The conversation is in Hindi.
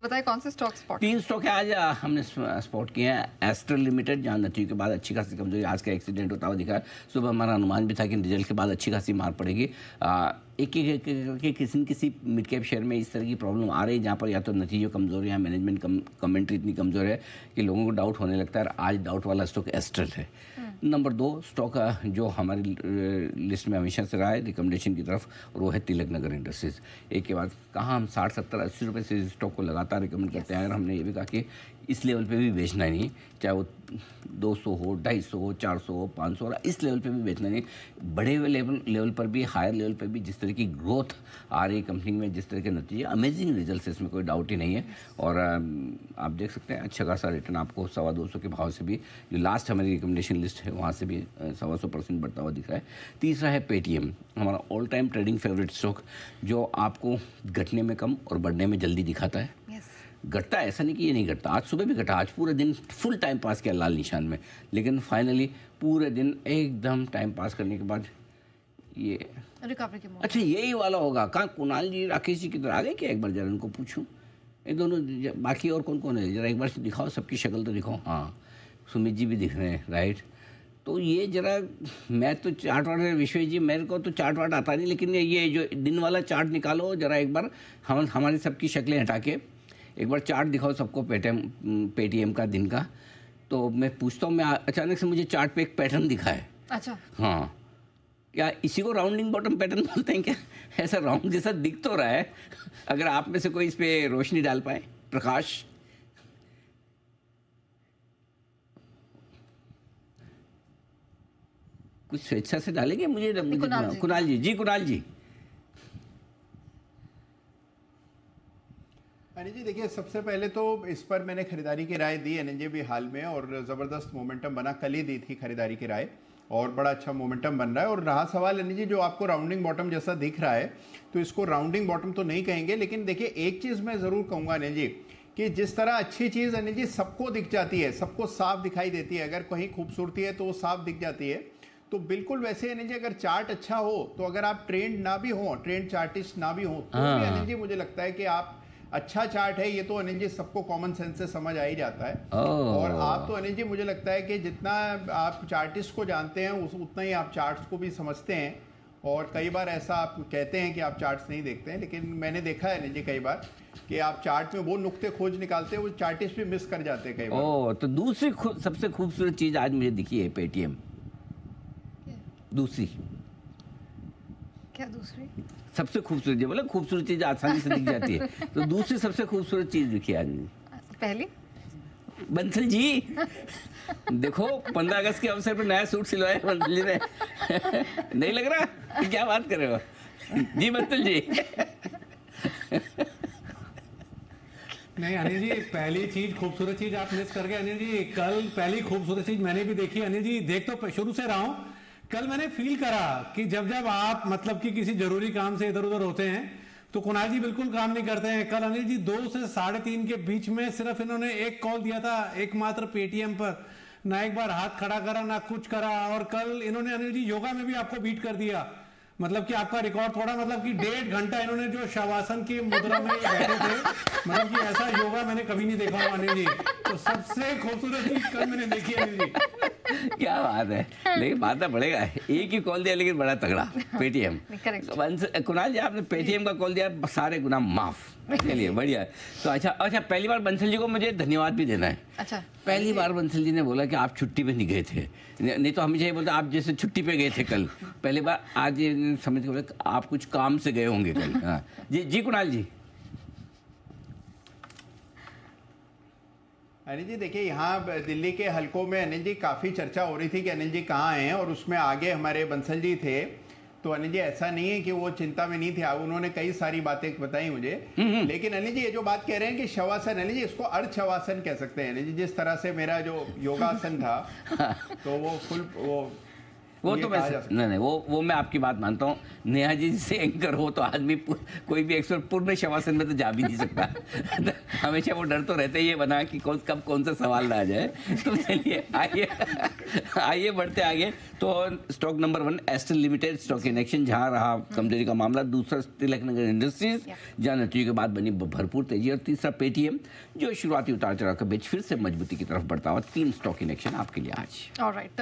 बताए कौन से स्टॉक स्पॉट? 3 स्टॉक है आज हमने स्पॉट किए हैं। एस्ट्रल लिमिटेड, जहाँ नतीजों के बाद अच्छी खासी कमजोरी, आज का एक्सीडेंट होता हुआ दिखा है। सुबह हमारा अनुमान भी था कि रिजल्ट के बाद अच्छी खासी मार पड़ेगी। किसी मिड कैप शेयर में इस तरह की प्रॉब्लम आ रही है जहाँ पर या तो नतीजों कमजोर है या मैनेजमेंट कमेंट्री इतनी कमजोर है कि लोगों को डाउट होने लगता है। आज डाउट वाला स्टॉक एस्ट्रल है। नंबर 2 स्टॉक जो हमारी लिस्ट में हमेशा से रहा है रिकमेंडेशन की तरफ, और वो है तिलक नगर इंडस्ट्रीज। एक के बाद कहाँ हम 60, 70, 80 रुपये से इस स्टॉक को लगातार रिकमेंड करते हैं। और हमने ये भी कहा कि इस लेवल पे भी बेचना नहीं, चाहे वो 200 हो, 250 हो, 400 हो, 500 हो, इस लेवल पे भी बेचना नहीं। बड़े हुए लेवल पर भी, हायर लेवल पर भी जिस तरह की ग्रोथ आ रही है कंपनी में, जिस तरह के नतीजे, अमेजिंग रिजल्ट है, इसमें कोई डाउट ही नहीं है। और आप देख सकते हैं अच्छा खासा रिटर्न आपको 225 के भाव से भी, जो लास्ट हमारी रिकमेंडेशन लिस्ट है वहाँ से भी 125% बढ़ता हुआ दिख रहा है। तीसरा है पेटीएम, हमारा all time trading favourite stock, जो आपको घटने में कम और बढ़ने में जल्दी दिखाता है। घटता है, ऐसा नहीं कि ये नहीं घटता। आज सुबह भी घटा, आज पूरे दिन फुल टाइम पास किया लाल निशान में, लेकिन फाइनली पूरे दिन एकदम टाइम पास करने के बाद ये रिकवरी के मोड। अच्छा, यही वाला होगा। कहाँ कुणाल जी, राकेश जी किधर आ गए क्या? एक बार जरा उनको पूछूं, ये दोनों बाकी और कौन कौन है, जरा एक बार से दिखाओ, सबकी शक्ल तो दिखाओ। हाँ, सुमित जी भी दिख रहे हैं, राइट। तो ये जरा, मैं तो चार्ट वार्ट, विश्व जी मेरे को तो चार्ट वार्ट आता नहीं, लेकिन ये जो दिन वाला चार्ट निकालो जरा एक बार, हम हमारी सबकी शक्लें हटा के एक बार चार्ट दिखाओ सबको, पेटीएम का दिन का। तो मैं पूछता हूँ, मैं अचानक से मुझे चार्ट पे एक पैटर्न दिखा है। अच्छा, हाँ, क्या इसी को राउंडिंग बॉटम पैटर्न बोलते हैं क्या? ऐसा राउंड जैसा दिख तो रहा है। अगर आप में से कोई इस पे रोशनी डाल पाए, प्रकाश। कुछ स्वेच्छा से डालेंगे मुझे कुणाल जी। कुणाल जी। अनिल जी देखिए, सबसे पहले तो इस पर मैंने खरीदारी की राय दी अनिल जी भी हाल में, और ज़बरदस्त मोमेंटम बना। कल ही दी थी खरीदारी की राय और बड़ा अच्छा मोमेंटम बन रहा है। और रहा सवाल अनिल जी, जो आपको राउंडिंग बॉटम जैसा दिख रहा है, तो इसको राउंडिंग बॉटम तो नहीं कहेंगे, लेकिन देखिए एक चीज़ मैं ज़रूर कहूँगा अनिल जी, कि जिस तरह अच्छी चीज़ अनिल जी सबको दिख जाती है, सबको साफ दिखाई देती है, अगर कहीं खूबसूरती है तो वो साफ दिख जाती है, तो बिल्कुल वैसे अनिल जी अगर चार्ट अच्छा हो, तो अगर आप ट्रेंड ना भी हो, ट्रेंड चार्टिस्ट ना भी हो, तो भी अनिल जी मुझे लगता है कि आप अच्छा चार्ट है ये तो अनिल जी सबको कॉमन सेंस से समझ आ ही जाता है। और आप तो अनिल जी मुझे लगता है कि जितना आप चार्टिस्ट को जानते हैं उतना ही आप चार्ट्स को भी समझते हैं। और कई बार ऐसा आप कहते हैं कि आप चार्ट्स नहीं देखते हैं, लेकिन मैंने देखा है अनिल जी कई बार कि आप चार्ट में वो नुक्ते खोज निकालते हैं, वो चार्टिस्ट भी मिस कर जाते हैं कई बार। तो दूसरी सबसे खूबसूरत चीज़ आज मुझे दिखी है पेटीएम। दूसरी क्या? दूसरी सबसे खूबसूरत, जो बोला खूबसूरत चीज आसानी से दिख जाती है, तो दूसरी सबसे खूबसूरत चीज दिखी आज। पहली बंसल जी देखो, 15 अगस्त के अवसर पर नया सूट सिलवाया बंसल जी ने। नहीं लग रहा? क्या बात कर रहे हो जी बंसल जी? नहीं अनिल जी, पहली चीज खूबसूरत चीज आप मिस कर गए अनिल जी। कल पहली खूबसूरत चीज मैंने भी देखी अनिल जी। देख तो शुरू से रहा हूं, कल मैंने फील करा कि जब आप मतलब कि किसी जरूरी काम से इधर उधर होते हैं तो कुणाल जी बिल्कुल काम नहीं करते हैं। कल अनिल जी 2 से 3:30 के बीच में सिर्फ इन्होंने एक कॉल दिया था, एकमात्र पेटीएम पर, ना एक बार हाथ खड़ा करा ना कुछ करा। और कल इन्होंने अनिल जी योगा में भी आपको बीट कर दिया, मतलब कि आपका रिकॉर्ड थोड़ा, मतलब कि 1.5 घंटा इन्होंने जो शवासन की मुद्रा में बैठे थे, मतलब कि ऐसा योगा मैंने कभी नहीं देखा हुआ अनिल जी। तो सबसे खूबसूरत चीज कल मैंने देखी अनिल जी। क्या बात है, लेकिन बात तो पड़ेगा, एक ही कॉल दिया लेकिन बड़ा तगड़ा पेटीएम। कुणाल जी आपने पेटीएम का कॉल दिया, सारे गुना माफ। चलिए बढ़िया। तो अच्छा, पहली बार बंसल जी को मुझे धन्यवाद भी देना है। अच्छा, पहली बार बंसल जी ने बोला कि आप छुट्टी पे नहीं गए थे, नहीं तो हमेशा ये बोलते आप जैसे छुट्टी पे गए थे कल। पहली बार आज ये समझ के बोले आप कुछ काम से गए होंगे कल। हाँ जी कुणाल जी। अनिल जी देखिए, यहाँ दिल्ली के हलकों में अनिल जी काफ़ी चर्चा हो रही थी कि अनिल जी कहाँ हैं, और उसमें आगे हमारे बंसल जी थे। तो अनिल जी ऐसा नहीं है कि वो चिंता में नहीं थे, उन्होंने कई सारी बातें बताई मुझे। लेकिन अनिल जी ये जो बात कह रहे हैं कि शवासन, अनिल जी इसको अर्ध शवासन कह सकते हैं अनिल जी। जिस तरह से मेरा जो योगासन था तो वो फुल वो ये तो कहा मैं जा सकता नहीं वो मैं आपकी बात मानता हूँ। नेहा जी से एंकर हो तो आदमी कोई भी एक्सपर्ट पूर्ण शवासन में तो जा भी नहीं सकता। हमेशा वो डर तो रहता ही है बना कि कब कौन सा सवाल ना आ जाए। तो चलिए आइए बढ़ते आगे। तो stock number 1 astral limited stock in action, जहाँ रहा कमजोरी का मामला। दूसरा तिलक नगर इंडस्ट्रीज, जहाँ नतीजों के बाद बनी भरपूर तेजी। और तीसरा पेटीएम, जो शुरुआती उतार चढ़ाव के बीच फिर से मजबूती की तरफ बढ़ता हुआ। 3 स्टॉक इन एक्शन आपके लिए आज। ऑलराइट।